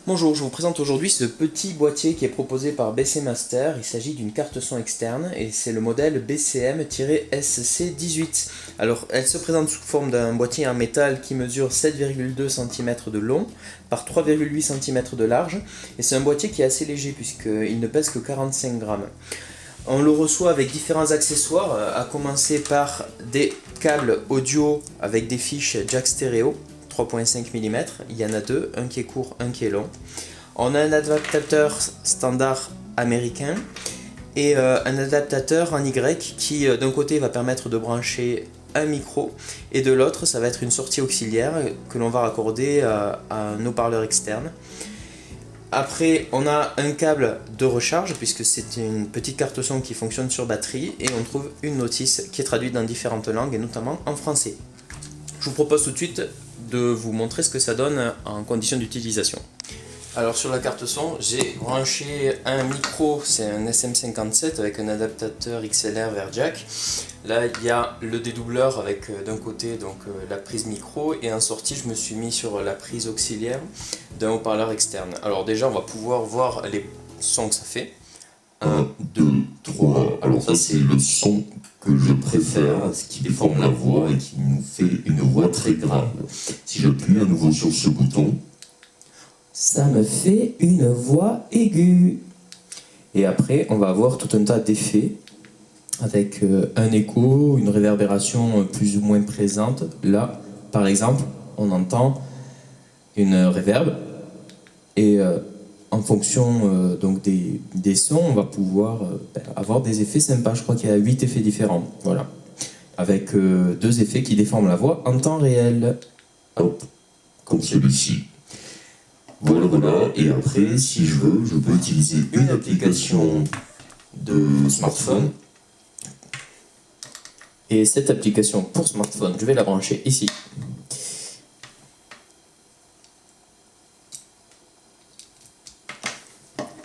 Bonjour, je vous présente aujourd'hui ce petit boîtier qui est proposé par BC Master. Il s'agit d'une carte son externe et c'est le modèle BCM-SC18. Alors, elle se présente sous forme d'un boîtier en métal qui mesure 7,2 cm de long par 3,8 cm de large et c'est un boîtier qui est assez léger puisqu'il ne pèse que 45 grammes. On le reçoit avec différents accessoires, à commencer par des câbles audio avec des fiches jack stéréo 3.5 mm, il y en a deux, un qui est court, un qui est long. On a un adaptateur standard américain et un adaptateur en Y qui d'un côté va permettre de brancher un micro et de l'autre ça va être une sortie auxiliaire que l'on va raccorder à un haut-parleur externe. Après, on a un câble de recharge puisque c'est une petite carte son qui fonctionne sur batterie et on trouve une notice qui est traduite dans différentes langues et notamment en français. Je vous propose tout de suite de vous montrer ce que ça donne en conditions d'utilisation. Alors sur la carte son, j'ai branché un micro, c'est un SM57 avec un adaptateur XLR vers jack. Là il y a le dédoubleur avec d'un côté donc la prise micro et en sortie je me suis mis sur la prise auxiliaire d'un haut-parleur externe. Alors déjà on va pouvoir voir les sons que ça fait. 1, 2, 3. Alors ça c'est le son que je préfère, ce qui déforme la voix et qui nous fait une voix très grave. Si j'appuie à nouveau sur ce bouton, ça me fait une voix aiguë. Et après on va avoir tout un tas d'effets avec un écho, une réverbération plus ou moins présente. Là par exemple on entend une réverb et en fonction donc des sons, on va pouvoir avoir des effets sympas. Je crois qu'il y a 8 effets différents. Voilà. Avec deux effets qui déforment la voix en temps réel. hop, comme celui-ci. Voilà, voilà. Et après, si je veux, je peux utiliser une application de smartphone. Et cette application pour smartphone, je vais la brancher ici.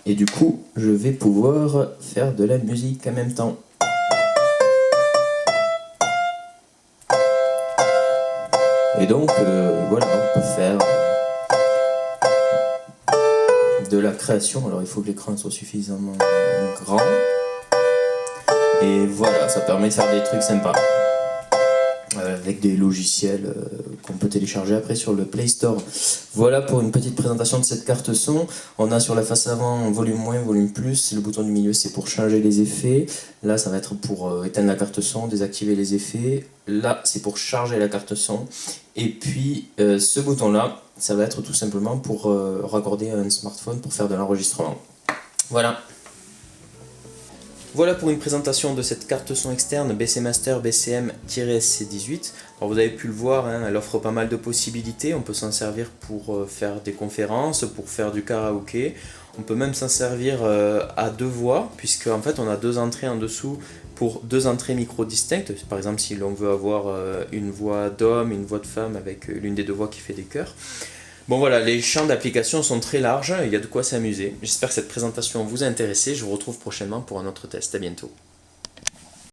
Et du coup, je vais pouvoir faire de la musique en même temps. Et donc, voilà, on peut faire de la création. Alors, il faut que l'écran soit suffisamment grand. Et voilà, ça permet de faire des trucs sympas. Avec des logiciels qu'on peut télécharger après sur le Play Store. Voilà pour une petite présentation de cette carte son. On a sur la face avant volume moins, volume plus. Le bouton du milieu c'est pour changer les effets. Là ça va être pour éteindre la carte son, désactiver les effets. Là c'est pour charger la carte son. Et puis ce bouton là, ça va être tout simplement pour raccorder un smartphone pour faire de l'enregistrement. Voilà. Voilà pour une présentation de cette carte son externe BC Master BCM-SC18. Alors vous avez pu le voir, hein, elle offre pas mal de possibilités. On peut s'en servir pour faire des conférences, pour faire du karaoké. On peut même s'en servir à deux voix, puisque en fait on a deux entrées en dessous pour deux entrées micro distinctes. Par exemple si l'on veut avoir une voix d'homme, une voix de femme avec l'une des deux voix qui fait des chœurs. Bon voilà, les champs d'application sont très larges, il y a de quoi s'amuser. J'espère que cette présentation vous a intéressé, je vous retrouve prochainement pour un autre test, à bientôt.